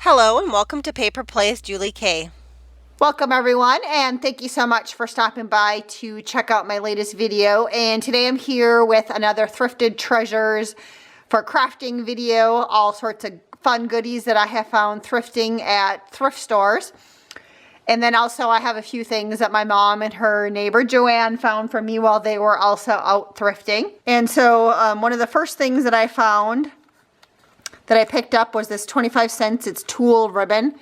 Hello and welcome to Paper Plays Julie K. Welcome everyone, and thank you so much for stopping by to check out my latest video. And today I'm here with another thrifted treasures for crafting video, all sorts of fun goodies that I have found thrifting at thrift stores. And then also I have a few things that my mom and her neighbor Joanne found for me while they were also out thrifting. And so one of the first things that I found that I picked up was this 25 cents, it's tulle ribbon.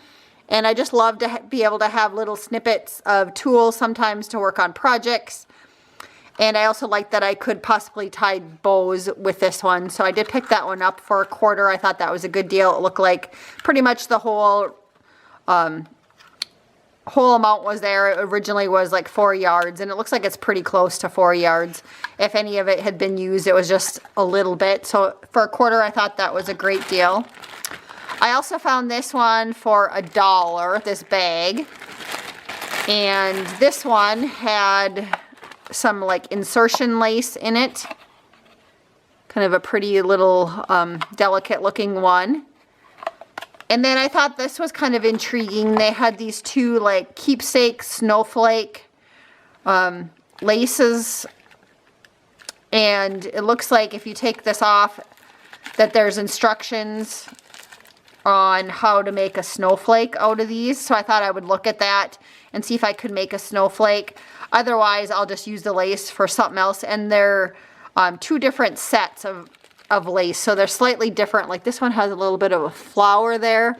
And I just love to be able to have little snippets of tulle sometimes to work on projects. And I also like that I could possibly tie bows with this one. So I did pick that one up for $1. I thought that was a good deal. It looked like pretty much the whole amount was there. It originally was like 4 yards, and it looks like it's pretty close to 4 yards. If any of it had been used, it was just a little bit. So for $1, I thought that was a great deal. I also found this one for $1, this bag. And this one had some like insertion lace in it. Kind of a pretty little delicate looking one. And then I thought this was kind of intriguing. They had these two like keepsake snowflake laces. And it looks like if you take this off that there's instructions on how to make a snowflake out of these. So I thought I would look at that and see if I could make a snowflake. Otherwise, I'll just use the lace for something else. And they're two different sets of lace, so they're slightly different. Like this one has a little bit of a flower there,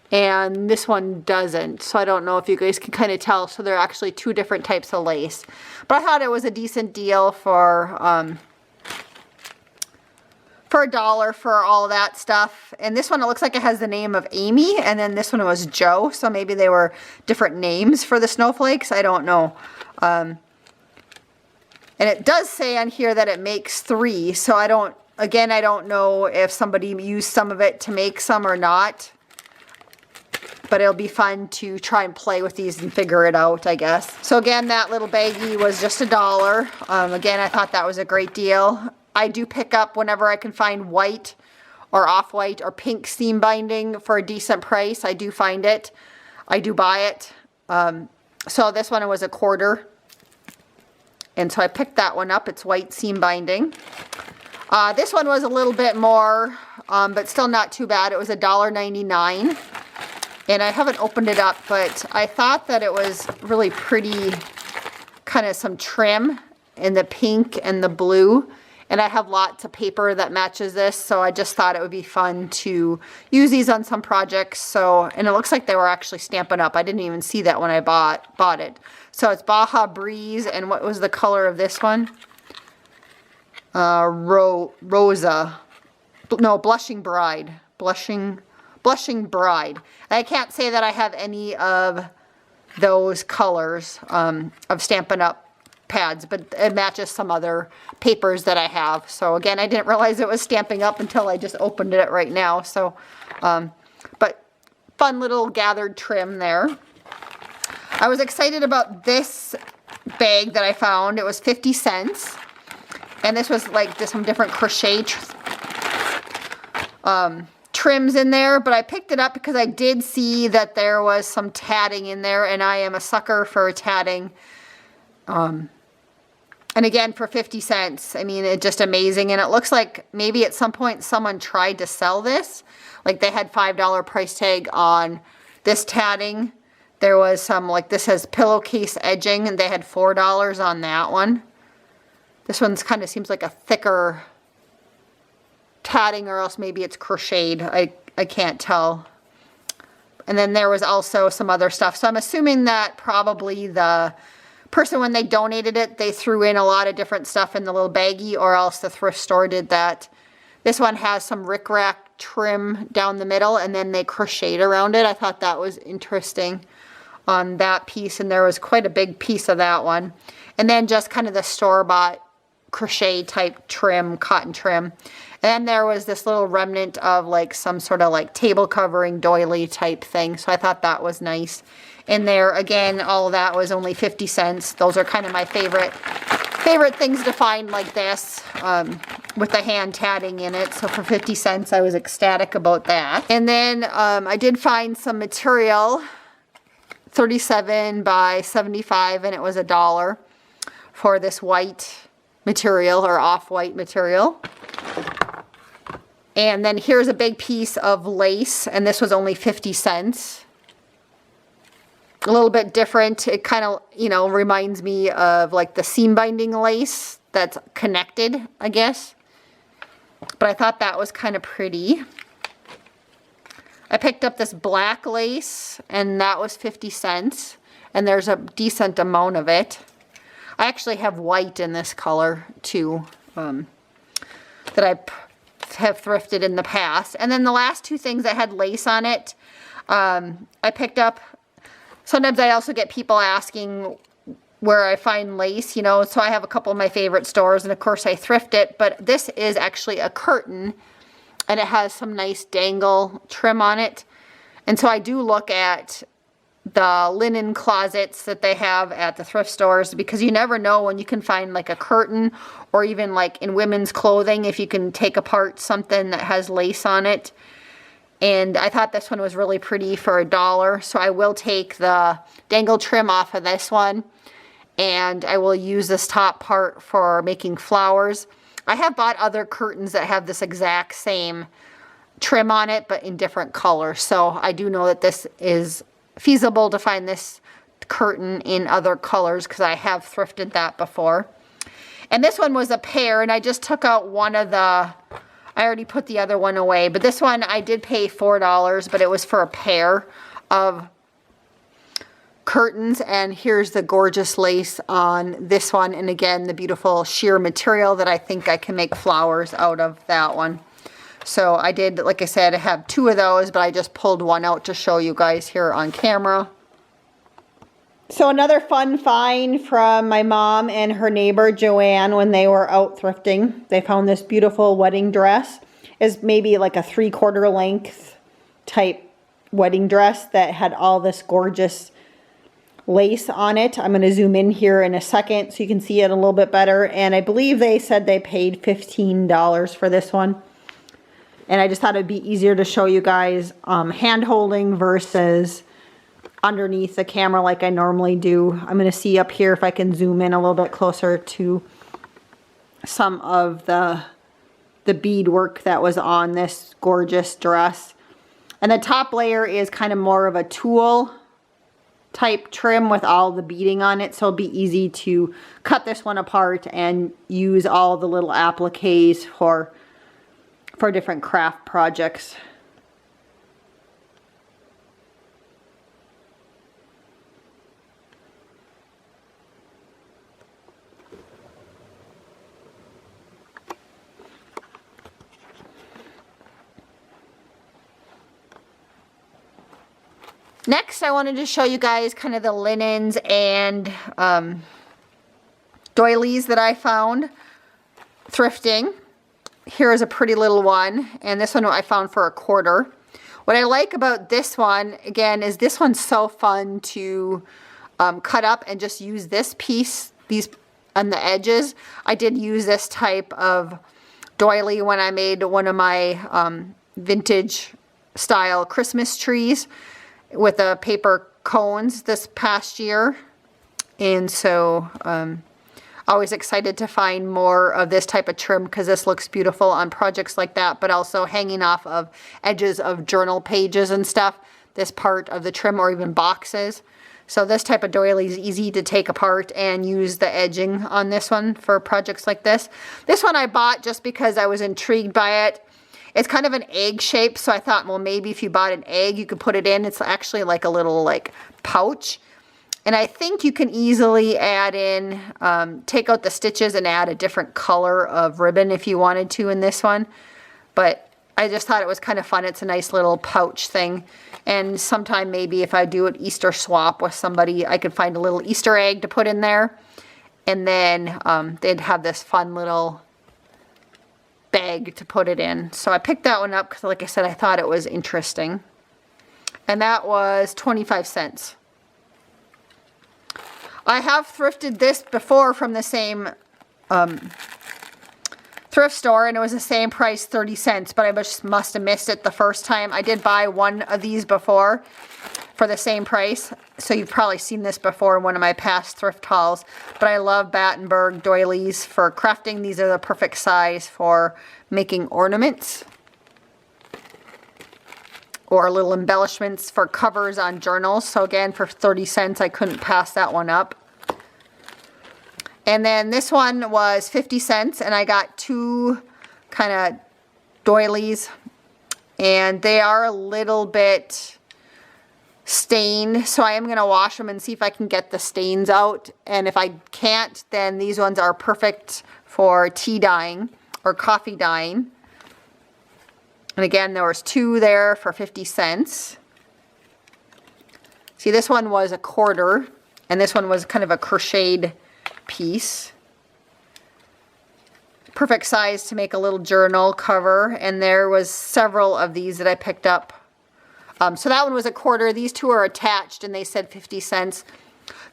and this one doesn't. So I don't know if you guys can kind of tell. So they're actually two different types of lace. But I thought it was a decent deal for $1 for all that stuff. And this one, it looks like it has the name of Amy, and then this one was Joe. So maybe they were different names for the snowflakes. I don't know. And it does say on here that it makes 3. So I don't know if somebody used some of it to make some or not. But it'll be fun to try and play with these and figure it out, I guess. So again, that little baggie was just $1. Again, I thought that was a great deal. I do pick up whenever I can find white or off-white or pink seam binding for a decent price. I do find it. I do buy it. So this one was $1. And so I picked that one up. It's white seam binding. This one was a little bit more, but still not too bad. It was $1.99. And I haven't opened it up, but I thought that it was really pretty, kind of some trim in the pink and the blue. And I have lots of paper that matches this, so I just thought it would be fun to use these on some projects. So, and it looks like they were actually Stampin' Up. I didn't even see that when I bought it. So it's Baja Breeze, and what was the color of this one? Rosa. No, Blushing Bride. Blushing Bride. And I can't say that I have any of those colors of Stampin' Up pads, but it matches some other papers that I have. So again, I didn't realize it was Stamping Up until I just opened it right now. So, but fun little gathered trim there. I was excited about this bag that I found. It was 50 cents. And this was like just some different crochet trims in there. But I picked it up because I did see that there was some tatting in there. And I am a sucker for tatting. And again, for 50 cents, I mean, it's just amazing. And it looks like maybe at some point someone tried to sell this. Like they had $5 price tag on this tatting. There was some, like this has pillowcase edging, and they had $4 on that one. This one's kind of seems like a thicker tatting, or else maybe it's crocheted. I can't tell. And then there was also some other stuff. So I'm assuming that probably the person, when they donated it, they threw in a lot of different stuff in the little baggie, or else the thrift store did that. This one has some rickrack trim down the middle, and then they crocheted around it. I thought that was interesting on that piece, and there was quite a big piece of that one. And then just kind of the store-bought crochet type trim, cotton trim. And then there was this little remnant of like some sort of like table covering doily type thing. So I thought that was nice. In there, again, all of that was only 50 cents. Those are kind of my favorite favorite things to find like this with the hand tatting in it. So for 50 cents, I was ecstatic about that. And then I did find some material, 37 by 75, and it was $1 for this white material or off-white material. And then here's a big piece of lace, and this was only 50 cents. A little bit different. It kind of, you know, reminds me of like the seam binding lace that's connected, I guess. But I thought that was kind of pretty. I picked up this black lace, and that was 50 cents. And there's a decent amount of it. I actually have white in this color too, that I have thrifted in the past. And then the last two things that had lace on it, I picked up. Sometimes I also get people asking where I find lace, you know, so I have a couple of my favorite stores, and of course I thrift it, but this is actually a curtain, and it has some nice dangle trim on it. And so I do look at the linen closets that they have at the thrift stores, because you never know when you can find like a curtain, or even like in women's clothing, if you can take apart something that has lace on it. And I thought this one was really pretty for $1. So I will take the dangle trim off of this one, and I will use this top part for making flowers. I have bought other curtains that have this exact same trim on it, but in different colors. So I do know that this is feasible to find this curtain in other colors, because I have thrifted that before. And this one was a pair, and I just took out one of the, I already put the other one away, but this one I did pay $4, but it was for a pair of curtains. And here's the gorgeous lace on this one, and again the beautiful sheer material that I think I can make flowers out of that one. So I did, like I said, I have two of those, but I just pulled one out to show you guys here on camera. So another fun find from my mom and her neighbor Joanne when they were out thrifting. They found this beautiful wedding dress. It's maybe like a 3/4 length type wedding dress that had all this gorgeous lace on it. I'm going to zoom in here in a second so you can see it a little bit better. And I believe they said they paid $15 for this one. And I just thought it'd be easier to show you guys hand holding versus underneath the camera like I normally do. I'm going to see up here if I can zoom in a little bit closer to some of the beadwork that was on this gorgeous dress. And the top layer is kind of more of a tulle type trim with all the beading on it, so it'll be easy to cut this one apart and use all the little appliques for different craft projects. Next, I wanted to show you guys kind of the linens and doilies that I found thrifting. Here's a pretty little one, and this one I found for $1. What I like about this one, again, is this one's so fun to cut up and just use this piece, these on the edges. I did use this type of doily when I made one of my vintage style Christmas trees with the paper cones this past year. And so always excited to find more of this type of trim, because this looks beautiful on projects like that, but also hanging off of edges of journal pages and stuff, this part of the trim, or even boxes. So this type of doily is easy to take apart and use the edging on this one for projects like this. This one I bought just because I was intrigued by it. It's kind of an egg shape, so I thought, well, maybe if you bought an egg, you could put it in. It's actually like a little like pouch. And I think you can easily add in, take out the stitches and add a different color of ribbon if you wanted to in this one. But I just thought it was kind of fun. It's a nice little pouch thing. And sometime maybe if I do an Easter swap with somebody, I could find a little Easter egg to put in there. And then they'd have this fun little bag to put it in. So I picked that one up because, like I said, I thought it was interesting. And that was 25 cents. I have thrifted this before from the same thrift store, and it was the same price, 30 cents, but I just must have missed it the first time. I did buy one of these before for the same price, so you've probably seen this before in one of my past thrift hauls. But I love Battenberg doilies for crafting. These are the perfect size for making ornaments or little embellishments for covers on journals. So again, for 30 cents, I couldn't pass that one up. And then this one was 50 cents, and I got two kind of doilies, and they are a little bit stained, so I am going to wash them and see if I can get the stains out. And if I can't, then these ones are perfect for tea dyeing or coffee dyeing. And again, there was two there for 50 cents. See, this one was a quarter, and this one was kind of a crocheted piece. Perfect size to make a little journal cover, and there was several of these that I picked up. So that one was a quarter. These two are attached, and they said 50 cents.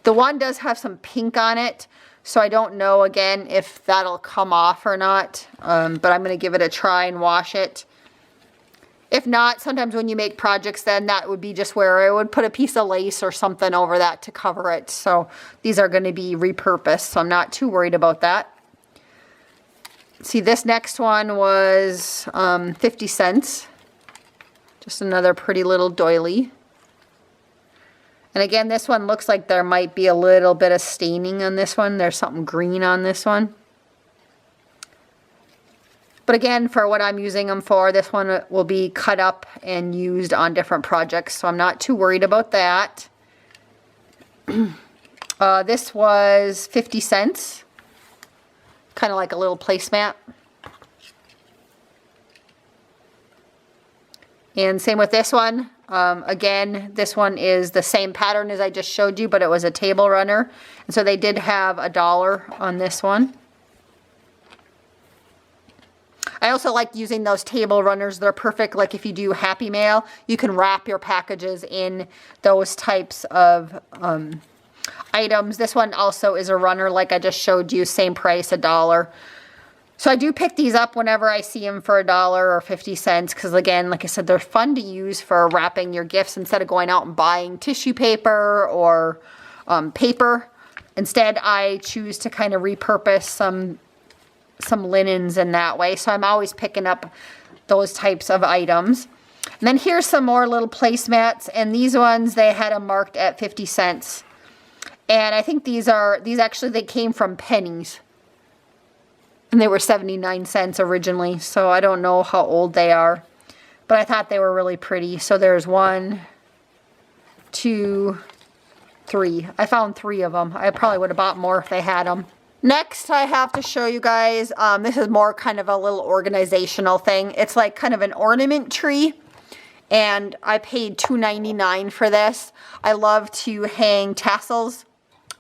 The one does have some pink on it, so I don't know, again, if that'll come off or not, but I'm going to give it a try and wash it. If not, sometimes when you make projects, then that would be just where I would put a piece of lace or something over that to cover it. So these are going to be repurposed, so I'm not too worried about that. See, this next one was 50 cents. Just another pretty little doily. And again, this one looks like there might be a little bit of staining on this one. There's something green on this one. But again, for what I'm using them for, this one will be cut up and used on different projects, so I'm not too worried about that. This was 50 cents. Kind of like a little placemat. And same with this one. Again, this one is the same pattern as I just showed you, but it was a table runner. And so they did have $1 on this one. I also like using those table runners. They're perfect, like if you do Happy Mail, you can wrap your packages in those types of items. This one also is a runner, like I just showed you, same price, $1. So I do pick these up whenever I see them for $1 or 50 cents, because again, like I said, they're fun to use for wrapping your gifts instead of going out and buying tissue paper or paper. Instead, I choose to kind of repurpose some linens in that way. So I'm always picking up those types of items. And then here's some more little placemats, and these ones, they had them marked at 50 cents. And I think these actually, they came from pennies. And they were 79 cents originally, so I don't know how old they are. But I thought they were really pretty. So there's 1, 2, 3. I found 3 of them. I probably would have bought more if they had them. Next, I have to show you guys, this is more kind of a little organizational thing. It's like kind of an ornament tree, and I paid $2.99 for this. I love to hang tassels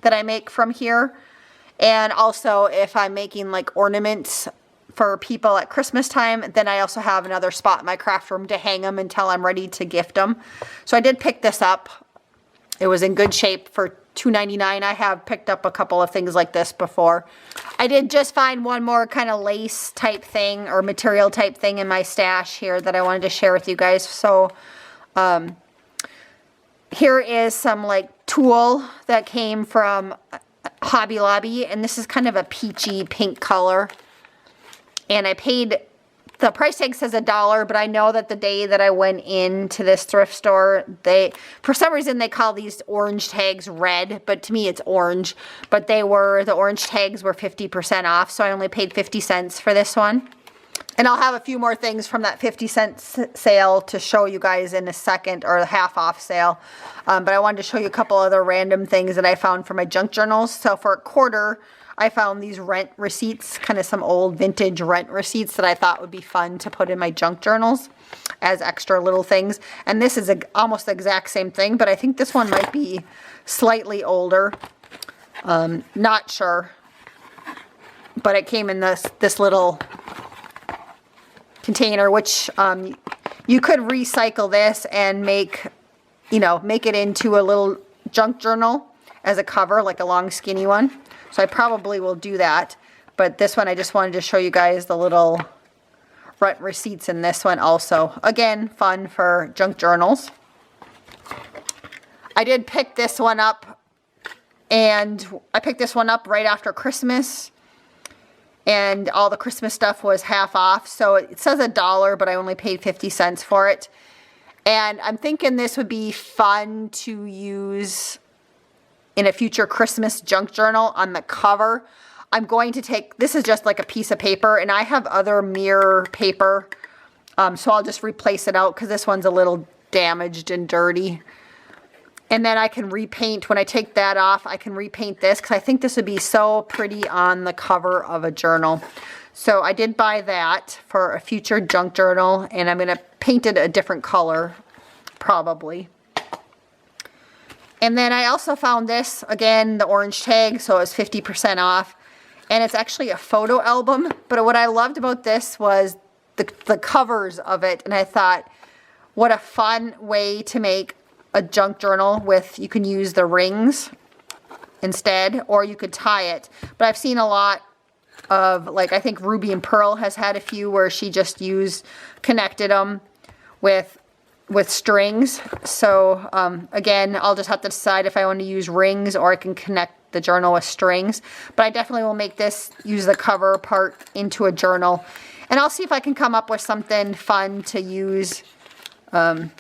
that I make from here, and also if I'm making like ornaments for people at Christmas time, then I also have another spot in my craft room to hang them until I'm ready to gift them. So I did pick this up. It was in good shape for $2.99. I have picked up a couple of things like this before. I did just find one more kind of lace type thing or material type thing in my stash here that I wanted to share with you guys. So here is some like tulle that came from Hobby Lobby, and this is kind of a peachy pink color. And I paid, the price tag says $1, but I know that the day that I went into this thrift store, for some reason they call these orange tags red, but to me it's orange. But the orange tags were 50% off, so I only paid 50 cents for this one. And I'll have a few more things from that 50-cent sale to show you guys in a second, or the half off sale. But I wanted to show you a couple other random things that I found for my junk journals. So for $1, I found these rent receipts, kind of some old vintage rent receipts that I thought would be fun to put in my junk journals as extra little things. And this is almost the exact same thing, but I think this one might be slightly older. Not sure. But it came in this little container, which you could recycle this and make it into a little junk journal as a cover, like a long skinny one. So I probably will do that. But this one, I just wanted to show you guys the little rent receipts in this one also. Again, fun for junk journals. I did pick this one up, and I picked this one up right after Christmas, and all the Christmas stuff was half off. So it says $1, but I only paid 50 cents for it. And I'm thinking this would be fun to use in a future Christmas junk journal. On the cover, I'm going to take, this is just like a piece of paper, and I have other mirror paper, so I'll just replace it out because this one's a little damaged and dirty. And then I can repaint, when I take that off, I can repaint this because I think this would be so pretty on the cover of a journal. So I did buy that for a future junk journal, and I'm going to paint it a different color, probably. And then I also found this, again, the orange tag, so it was 50% off. And it's actually a photo album. But what I loved about this was the covers of it. And I thought, what a fun way to make a junk journal with, you can use the rings instead, or you could tie it. But I've seen a lot of, like, I think Ruby and Pearl has had a few where she just connected them with strings. So again, I'll just have to decide if I want to use rings or I can connect the journal with strings. But I definitely will make this, use the cover part into a journal. And I'll see if I can come up with something fun to use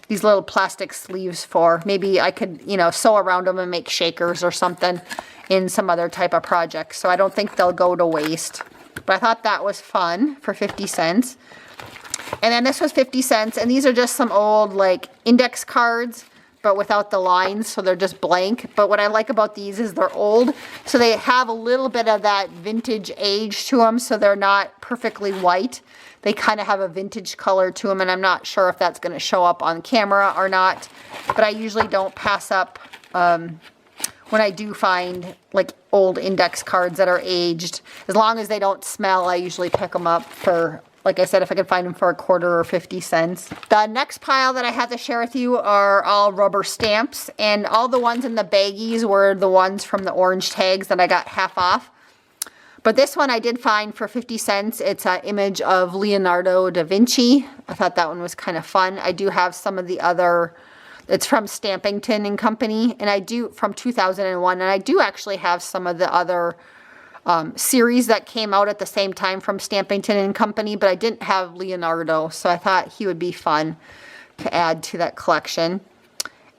these little plastic sleeves for. Maybe I could, you know, sew around them and make shakers or something in some other type of project. So I don't think they'll go to waste. But I thought that was fun for 50 cents. And then this was 50 cents. And these are just some old, like, index cards, but without the lines, so they're just blank. But what I like about these is they're old, so they have a little bit of that vintage age to them, so they're not perfectly white. They kind of have a vintage color to them, and I'm not sure if that's going to show up on camera or not. But I usually don't pass up when I do find, like, old index cards that are aged. As long as they don't smell, I usually pick them up for, like I said, if I can find them for $1 or 50 cents. The next pile that I have to share with you are all rubber stamps, and all the ones in the baggies were the ones from the orange tags that I got half off. But this one I did find for 50 cents. It's an image of Leonardo da Vinci. I thought that one was kind of fun. I do have some of the other, it's from Stampington and Company, and I do, from 2001, and I do actually have some of the other series that came out at the same time from Stampington and Company, but I didn't have Leonardo, so I thought he would be fun to add to that collection.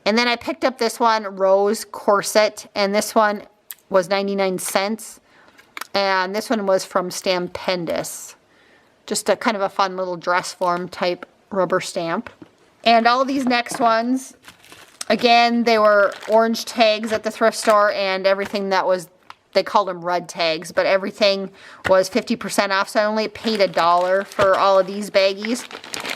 And then I picked up this one, Rose Corset, and this one was 99 cents. And this one was from Stampendous. Just a kind of a fun little dress form type rubber stamp. And all these next ones, again, they were orange tags at the thrift store, and everything that was, they called them red tags, but everything was 50% off, so I only paid $1 for all of these baggies.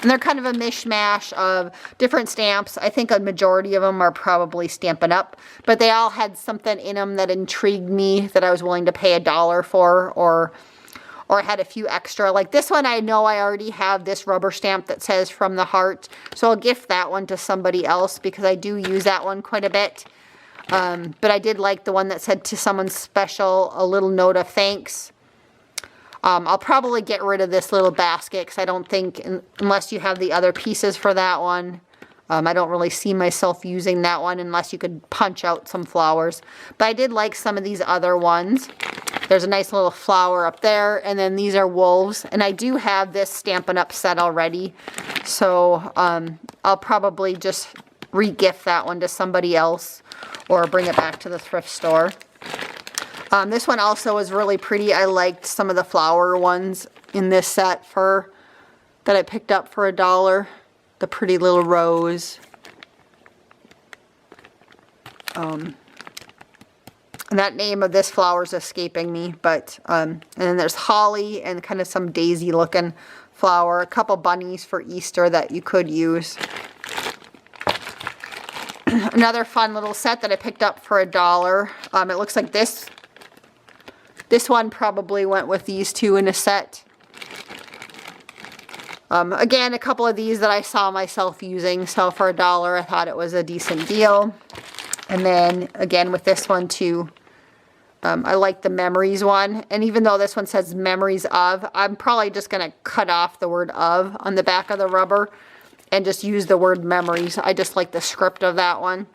And they're kind of a mishmash of different stamps. I think a majority of them are probably Stampin' Up, but they all had something in them that intrigued me that I was willing to pay $1 for, or I had a few extra. Like this one, I know I already have this rubber stamp that says From the Heart, so I'll gift that one to somebody else because I do use that one quite a bit. But I did like the one that said To Someone Special, a little note of thanks. I'll probably get rid of this little basket because I don't think, unless you have the other pieces for that one, I don't really see myself using that one unless you could punch out some flowers. But I did like some of these other ones. There's a nice little flower up there, and then these are wolves. And I do have this Stampin' Up set already, so I'll probably just re-gift that one to somebody else or bring it back to the thrift store. This one also was really pretty. I liked some of the flower ones in this set that I picked up for $1. The pretty little rose. And that name of this flower is escaping me, but and then there's holly and kind of some daisy looking flower. A couple bunnies for Easter that you could use. Another fun little set that I picked up for $1. It looks like this one probably went with these two in a set. Again, a couple of these that I saw myself using, so for $1 I thought it was a decent deal. And then again with this one too, I like the memories one. And even though this one says memories of, I'm probably just going to cut off the word of on the back of the rubber and just use the word memories. I just like the script of that one.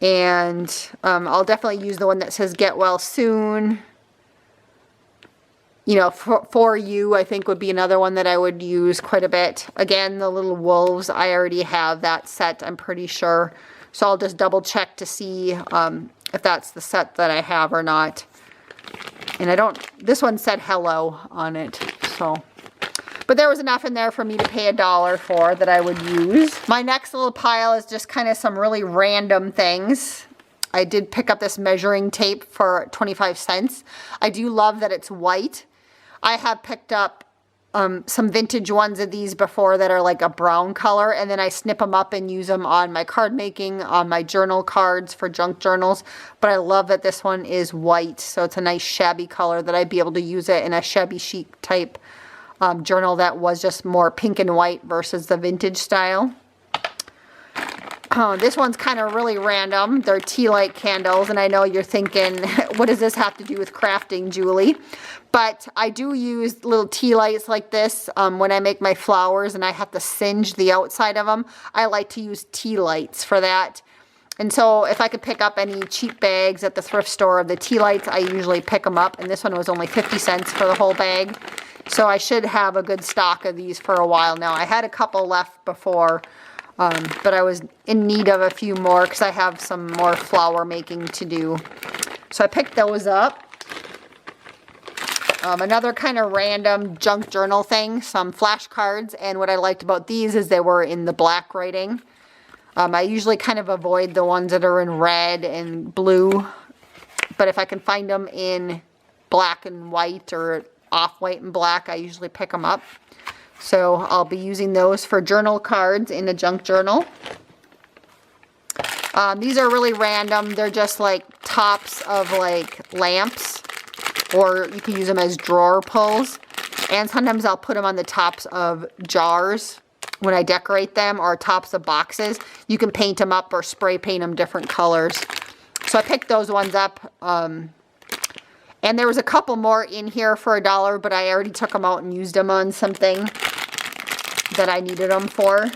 And I'll definitely use the one that says get well soon. You know, for you, I think would be another one that I would use quite a bit. Again, the little wolves, I already have that set, I'm pretty sure. So I'll just double check to see if that's the set that I have or not. And I don't, this one said hello on it, so. But there was enough in there for me to pay $1 for that I would use. My next little pile is just kind of some really random things. I did pick up this measuring tape for 25 cents. I do love that it's white. I have picked up some vintage ones of these before that are like a brown color, and then I snip them up and use them on my card making, on my journal cards for junk journals. But I love that this one is white, so it's a nice shabby color that I'd be able to use it in a shabby chic type journal that was just more pink and white versus the vintage style. This one's kind of really random. They're tea light candles, and I know you're thinking, what does this have to do with crafting, Julie? But I do use little tea lights like this when I make my flowers and I have to singe the outside of them. I like to use tea lights for that. And so if I could pick up any cheap bags at the thrift store of the tea lights, I usually pick them up. And this one was only 50 cents for the whole bag. So I should have a good stock of these for a while now. I had a couple left before. But I was in need of a few more because I have some more flower making to do. So I picked those up. Another kind of random junk journal thing, some flashcards. And what I liked about these is they were in the black writing. I usually kind of avoid the ones that are in red and blue. But if I can find them in black and white or off-white and black, I usually pick them up. So I'll be using those for journal cards in a junk journal. These are really random. They're just like tops of like lamps, or you can use them as drawer pulls. And sometimes I'll put them on the tops of jars when I decorate them, or tops of boxes. You can paint them up or spray paint them different colors. So I picked those ones up. And there was a couple more in here for $1, but I already took them out and used them on something that I needed them for.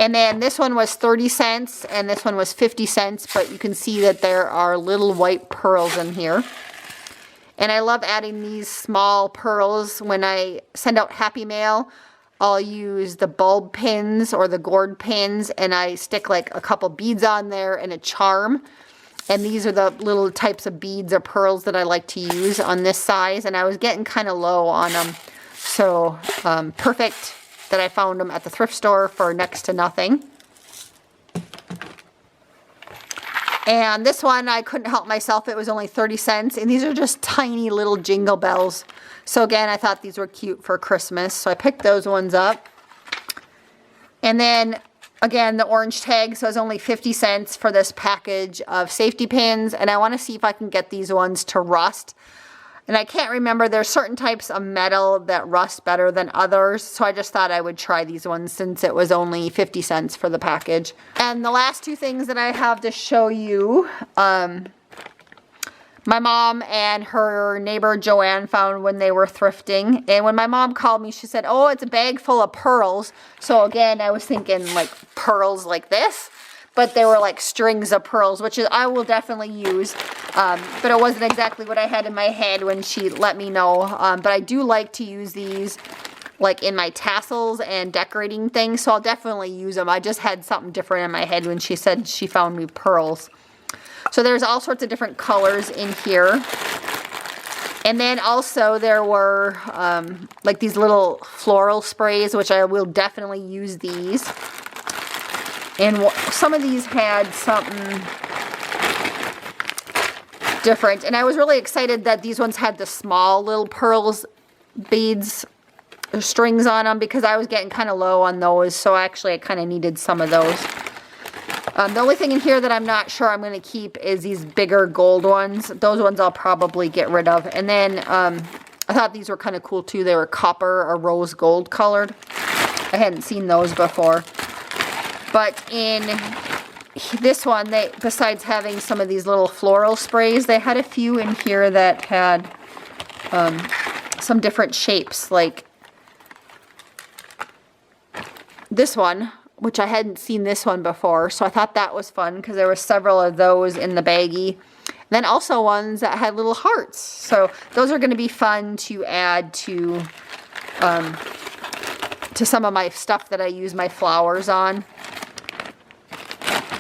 And then this one was 30 cents and this one was 50 cents, but you can see that there are little white pearls in here. And I love adding these small pearls when I send out Happy Mail. I'll use the bulb pins or the gourd pins, and I stick like a couple beads on there and a charm. And these are the little types of beads or pearls that I like to use on this size. And I was getting kind of low on them. So perfect that I found them at the thrift store for next to nothing. And this one, I couldn't help myself. It was only 30 cents. And these are just tiny little jingle bells. So again, I thought these were cute for Christmas. So I picked those ones up. And then again, the orange tag, so it's only 50 cents for this package of safety pins. And I want to see if I can get these ones to rust. And I can't remember, there's certain types of metal that rust better than others. So I just thought I would try these ones since it was only 50 cents for the package. And the last two things that I have to show you, my mom and her neighbor Joanne found when they were thrifting. And when my mom called me, she said, oh, it's a bag full of pearls. So again, I was thinking like pearls like this. But they were like strings of pearls, which is I will definitely use. But it wasn't exactly what I had in my head when she let me know. But I do like to use these like in my tassels and decorating things. So I'll definitely use them. I just had something different in my head when she said she found me pearls. So there's all sorts of different colors in here. And then also there were like these little floral sprays, which I will definitely use these. And some of these had something different. And I was really excited that these ones had the small little pearls, beads, or strings on them because I was getting kind of low on those. So actually I kind of needed some of those. The only thing in here that I'm not sure I'm going to keep is these bigger gold ones. Those ones I'll probably get rid of. And then I thought these were kind of cool too. They were copper or rose gold colored. I hadn't seen those before. But in this one, besides having some of these little floral sprays, they had a few in here that had some different shapes, like this one, which I hadn't seen this one before, so I thought that was fun because there were several of those in the baggie. And then also ones that had little hearts, so those are going to be fun to add to some of my stuff that I use my flowers on.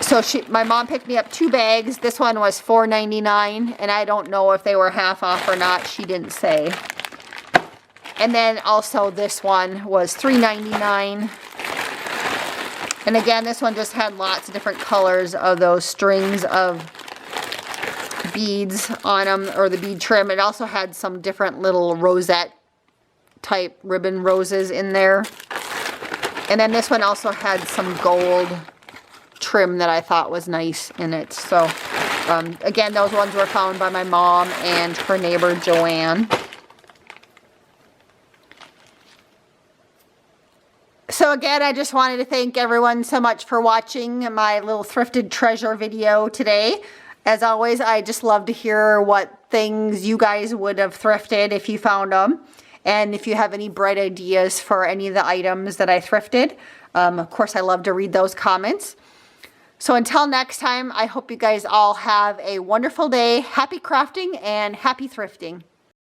So my mom picked me up 2 bags. This one was $4.99, and I don't know if they were half off or not. She didn't say. And then also this one was $3.99. And again, this one just had lots of different colors of those strings of beads on them, or the bead trim. It also had some different little rosette type ribbon roses in there. And then this one also had some gold trim that I thought was nice in it. So again, those ones were found by my mom and her neighbor Joanne. So again, I just wanted to thank everyone so much for watching my little thrifted treasure video today. As always, I just love to hear what things you guys would have thrifted if you found them. And if you have any bright ideas for any of the items that I thrifted. Of course, I love to read those comments. So until next time, I hope you guys all have a wonderful day. Happy crafting and happy thrifting.